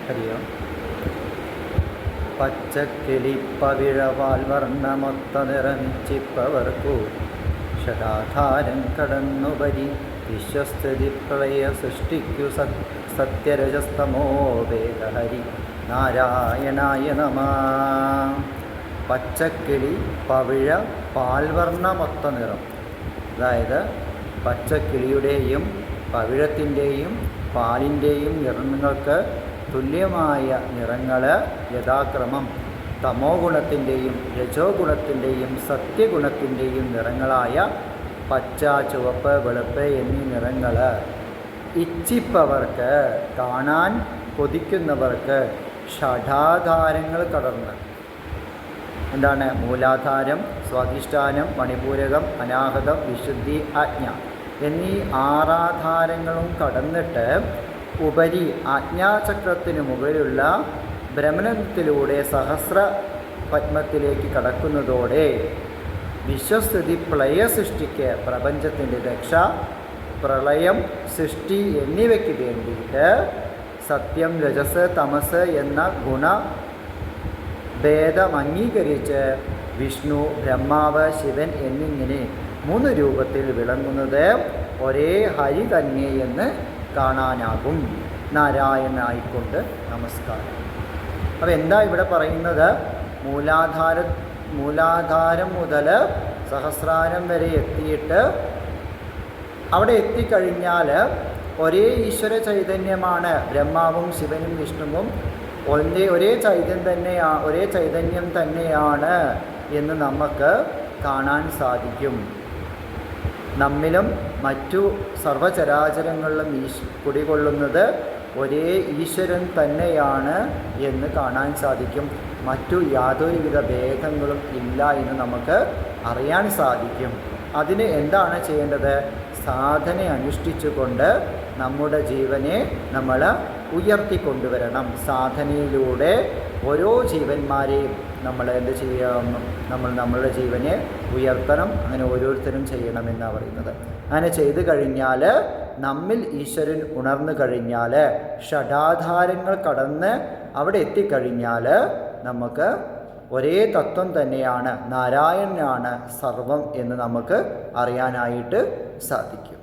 ഹരിയോ. പച്ചക്കിളിപ്പവിഴവാൽ വർണ്ണമൊത്ത നിറമിച്ചിപ്പവർക്കു ഷടാധാരം കടന്നുപരി വിശ്വസ്ഥിതി പ്രളയ സൃഷ്ടിക്കു സത്യരജസ്തമോ വേദഹരി നാരായണായ നമഃ. പച്ചക്കിളി പവിഴ പാൽവർണ്ണമൊത്ത നിറം, അതായത് പച്ചക്കിളിയുടെയും പവിഴത്തിൻ്റെയും പാലിൻ്റെയും നിറങ്ങൾക്ക് തുല്യമായ നിറങ്ങൾ യഥാക്രമം തമോ ഗുണത്തിൻ്റെയും രജോ ഗുണത്തിൻ്റെയും സത്യഗുണത്തിൻ്റെയും നിറങ്ങളായ പച്ച, ചുവപ്പ്, വെളുപ്പ് എന്നീ നിറങ്ങൾ ഇച്ഛിപ്പവർക്ക്, കാണാൻ കൊതിക്കുന്നവർക്ക് ഷഡാധാരങ്ങൾ കടർന്ന്, എന്താണ് മൂലാധാരം, സ്വാധിഷ്ഠാനം, മണിപൂരകം, അനാഹതം, വിശുദ്ധി, ആജ്ഞ എന്നീ ആറാധാരങ്ങളും കടന്നിട്ട് ഉപരി ആജ്ഞാചക്രത്തിനു മുകളിലുള്ള ഭ്രമണത്തിലൂടെ സഹസ്ര പത്മത്തിലേക്ക് കടക്കുന്നതോടെ വിശ്വസ്ഥിതി പ്രളയ സൃഷ്ടിക്ക്, പ്രപഞ്ചത്തിൻ്റെ രക്ഷ, പ്രളയം, സൃഷ്ടി എന്നിവയ്ക്ക് വേണ്ടിയിട്ട് സത്യം, രജസ്, തമസ് എന്ന ഗുണഭേദം അംഗീകരിച്ച് വിഷ്ണു, ബ്രഹ്മാവ്, ശിവൻ എന്നിങ്ങനെ 3 രൂപത്തിൽ വിളങ്ങുന്നത് ഒരേ ഹരി തന്നെ എന്ന് കാണാനാകും. നാരായണനായിക്കൊണ്ട് നമസ്കാരം. അപ്പോൾ എന്താ ഇവിടെ പറയുന്നത്? മൂലാധാരം മുതൽ സഹസ്രാരം വരെ എത്തിയിട്ട് അവിടെ എത്തിക്കഴിഞ്ഞാൽ ഒരേ ഈശ്വര ചൈതന്യമാണ്. ബ്രഹ്മാവും ശിവനും വിഷ്ണുവും ഒരേ ചൈതന്യം തന്നെയാണ് എന്ന് നമുക്ക് കാണാൻ സാധിക്കും. നമ്മിലും മറ്റു സർവചരാചരങ്ങളിലും കുടികൊള്ളുന്നത് ഒരേ ഈശ്വരൻ തന്നെയാണ് എന്ന് കാണാൻ സാധിക്കും. മറ്റു യാതൊരുവിധ ഭേദങ്ങളും ഇല്ല എന്ന് നമുക്ക് അറിയാൻ സാധിക്കും. അതിന് എന്താണ് ചെയ്യേണ്ടത്? സാധന അനുഷ്ഠിച്ചുകൊണ്ട് നമ്മുടെ ജീവനെ നമ്മൾ ഉയർത്തിക്കൊണ്ടുവരണം. സാധനയിലൂടെ ഓരോ ജീവന്മാരെയും നമ്മൾ എന്ത് ചെയ്യണം? നമ്മളുടെ ജീവനെ ഉയർത്തണം. അങ്ങനെ ഓരോരുത്തരും ചെയ്യണമെന്നാണ് പറയുന്നത്. അങ്ങനെ ചെയ്തു കഴിഞ്ഞാൽ, നമ്മിൽ ഈശ്വരൻ ഉണർന്നു കഴിഞ്ഞാൽ, ഷഡാധാരങ്ങൾ കടന്ന് അവിടെ എത്തിക്കഴിഞ്ഞാൽ നമുക്ക് ഒരേ തത്വം തന്നെയാണ്, നാരായണനാണ് സർവം എന്ന് നമുക്ക് അറിയാനായിട്ട് സാധിക്കും.